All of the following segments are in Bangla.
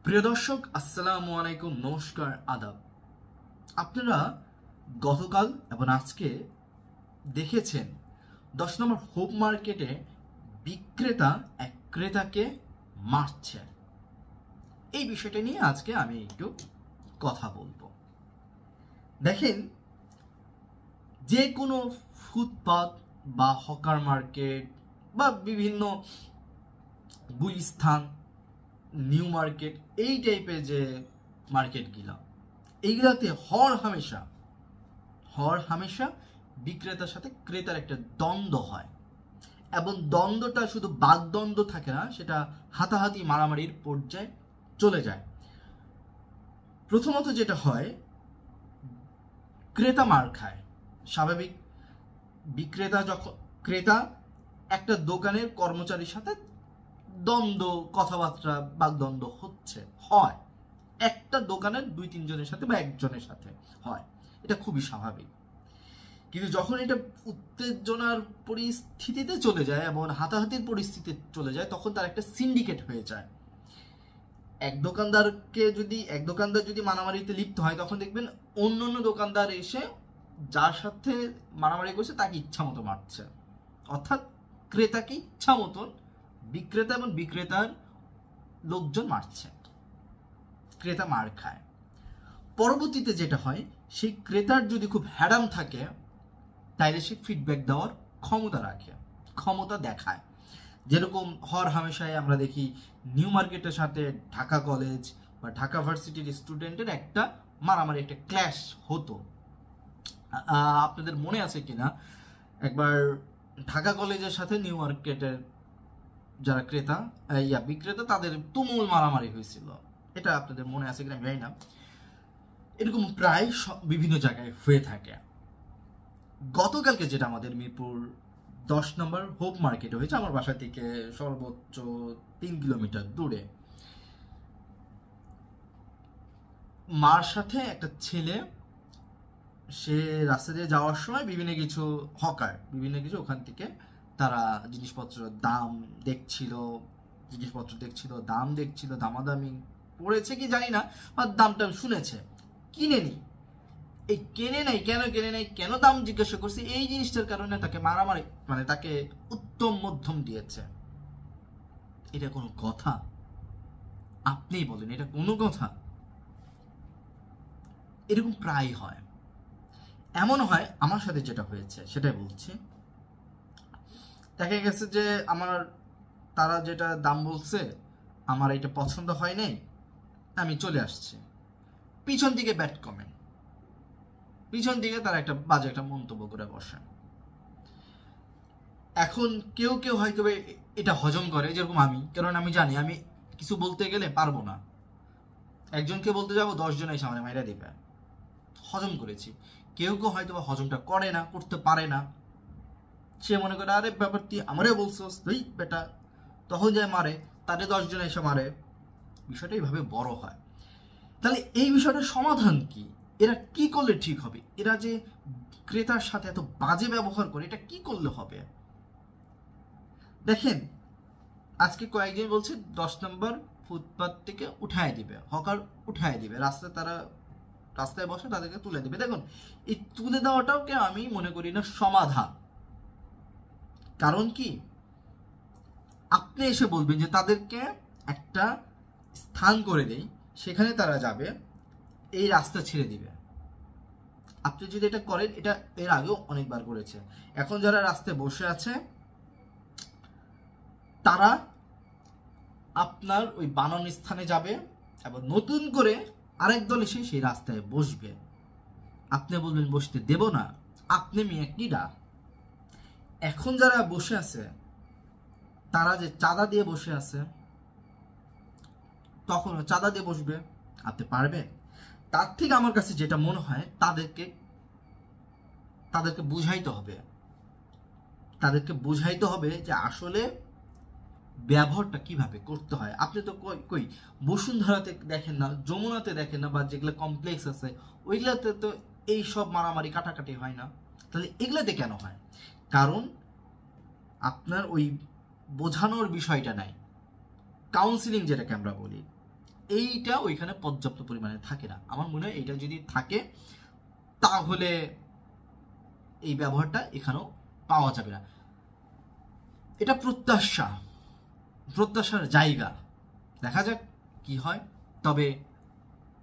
প্রিয় দর্শক, আসসালামু আলাইকুম, নমস্কার, আদাব। আপনারা গতকাল এবং আজকে দেখেছেন 10 নম্বর হোপ মার্কেটে বিক্রেতা এক ক্রেতাকে মারছে। এই বিষয়টা নিয়ে আজকে আমি একটু কথা বলবো। দেখেন, যে কোনো ফুটপাত বা হকার মার্কেট বা বিভিন্ন গুলিস্থান, নিউ মার্কেট, এই টাইপের যে মার্কেটগুলো, এইগুলাতে হর হামেশা বিক্রেতার সাথে ক্রেতার একটা দ্বন্দ্ব হয়, এবং দ্বন্দ্বটা শুধু বাগদ্বন্দ্ব থাকে না, সেটা হাতাহাতি মারামারির পর্যায়ে চলে যায়। প্রথমত যেটা হয়, ক্রেতা মার খায়। স্বাভাবিক, ক্রেতা একটা দোকানের কর্মচারীর সাথে দ্বন্দ্ব, কথাবার্তা, বাগদ্বন্দ্ব হয় একটা দোকানের 2-3 জনের সাথে বা একজনের সাথে হয়, এটা খুবই স্বাভাবিক। কিন্তু যখন এটা উত্তেজনার পরিস্থিতিতে চলে যায় এবং হাতাহাতির পরিস্থিতিতে চলে যায়, তখন তার একটা সিন্ডিকেট হয়ে যায়। এক দোকানদার যদি মারামারিতে লিপ্ত হয়, তখন দেখবেন অন্য দোকানদার এসে যার সাথে মারামারি করছে তাকে ইচ্ছা মতো মারছে। অর্থাৎ ক্রেতাকে ইচ্ছা মতন বিক্রেতা এবং বিক্রেতার লোকজন মারছে, ক্রেতা মার খায়। পরবর্তীতে যেটা হয়, সেই ক্রেতার যদি খুব হ্যাডাম থাকে, তাইলে সে ফিডব্যাক দেওয়ার ক্ষমতা দেখায়। যেরকম হর হামেশায় আমরা দেখি নিউ মার্কেটের সাথে ঢাকা কলেজ বা ঢাকা ভার্সিটির স্টুডেন্টের একটা মারামারি, একটা ক্ল্যাশ হতো। আপনাদের মনে আছে কিনা, একবার ঢাকা কলেজের সাথে নিউ মার্কেটের যারা বিক্রেতা, তাদের তুমুল মারামারি হয়েছিল। এটা আপনাদের মনে আছে কিনা জানি না। এরকম প্রায় বিভিন্ন জায়গায় হয়ে থাকে। গতকালকে যেটা আমাদের মিরপুর 10 নম্বর হোপ মার্কেটে হয়েছে, আমার বাসা থেকে সর্বোচ্চ 3 কিলোমিটার দূরে, মার সাথে একটা ছেলে, সে রাস্তা দিয়ে যাওয়ার সময় বিভিন্ন কিছু ওখান থেকে তারা জিনিসপত্রের দাম দেখছিল, দামাদামি পড়েছে কি জানি না, বা দামটা শুনেছে, কিনেনি। এই কেন দাম জিজ্ঞাসা করছে, এই জিনিসটার কারণে তাকে মারামারি, মানে তাকে উত্তম মধ্যম দিয়েছে। এটা কোনো কথা? আপনিই বলেন, এটা কোনো কথা? এরকম প্রায় হয়। এমন হয়, আমার সাথে যেটা হয়েছে সেটাই বলছি। দেখা গেছে যে তারা যেটা দাম বলছে, আমার এটা পছন্দ হয় নাই, আমি চলে আসছি। পিছন দিকে ব্যাড কমেন্ট, পিছন দিকে তারা একটা বাজে একটা মন্তব্য করে বসে। এখন কেউ হয়তো এটা হজম করে, যেরকম আমি, কারণ আমি জানি আমি কিছু বলতে গেলে পারবো না। একজনকে বলতে যাবো, 10 জন এসে আমার মাইরা দিবে, হজম করেছি। কেউ হয়তো বা হজমটা করতে পারে না। সে মনে করে, আরে ব্যাপারটি আমারে বলছোস, বেটা, তখন যায় মারে, তাদের 10 জন এসে মারে। বিষয়টা এইভাবে বড় হয়। তাহলে এই বিষয়টার সমাধান কি? এরা কি করলে ঠিক হবে? এরা যে ক্রেতার সাথে এত বাজে ব্যবহার করে, এটা কি করলে হবে? দেখেন, আজকে কয়েকজন বলছে 10 নম্বর ফুটপাত থেকে উঠায় দিবে, হকার উঠায় দিবে, রাস্তায় বসে তাদেরকে তুলে দিবে। দেখুন, এই তুলে দেওয়াটাকে আমি মনে করি না সমাধান। কারণ কি, আপনি এসে বলবেন যে তাদেরকে একটা স্থান করে দেই, সেখানে তারা যাবে, এই রাস্তা ছেড়ে দিবে। আপনি যদি এটা করেন, এটা এর আগেও অনেকবার করেছে। এখন যারা রাস্তায় বসে আছে, তারা আপনার ওই বানানো স্থানে যাবে এবং নতুন করে আরেক দল এসে সেই রাস্তায় বসবে। আপনি বলবেন বসতে দেব না, আপনি মেয়ে কিডা? এখন যারা বসে আছে, তারা যে চাঁদা দিয়ে বসে আছে, তখন চাঁদা দিয়ে বসবে, আপনি পারবেন? তার থেকে আমার কাছে যেটা মনে হয়, তাদেরকে বুঝাইতে হবে যে আসলে ব্যবহারটা কিভাবে করতে হয়। আপনি তো কই বসুন্ধরাতে দেখেন না, যমুনাতে দেখেন না, বা যেগুলো কমপ্লেক্স আছে ওইগুলাতে তো এই সব মারামারি কাটাকাটি হয় না। তাহলে এগুলাতে কেন হয়? কারণ আপনার ওই বোঝানোর বিষয়টা নাই, কাউন্সিলিং যেটাকে আমরা বলি, এইটা ওইখানে পর্যাপ্ত পরিমাণে থাকে না। আমার মনে হয় এইটা যদি থাকে তাহলে এই ব্যবহারটা এখানেও পাওয়া যাবে না। এটা প্রত্যাশার জায়গা, দেখা যাক কি হয়। তবে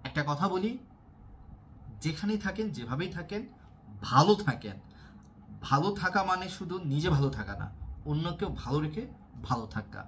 একটা কথা বলি, যেখানেই থাকেন, যেভাবেই থাকেন, ভালো থাকেন। ভালো থাকা মানে শুধু নিজে ভালো থাকা না, অন্যকেও ভালো রেখে ভালো থাকা।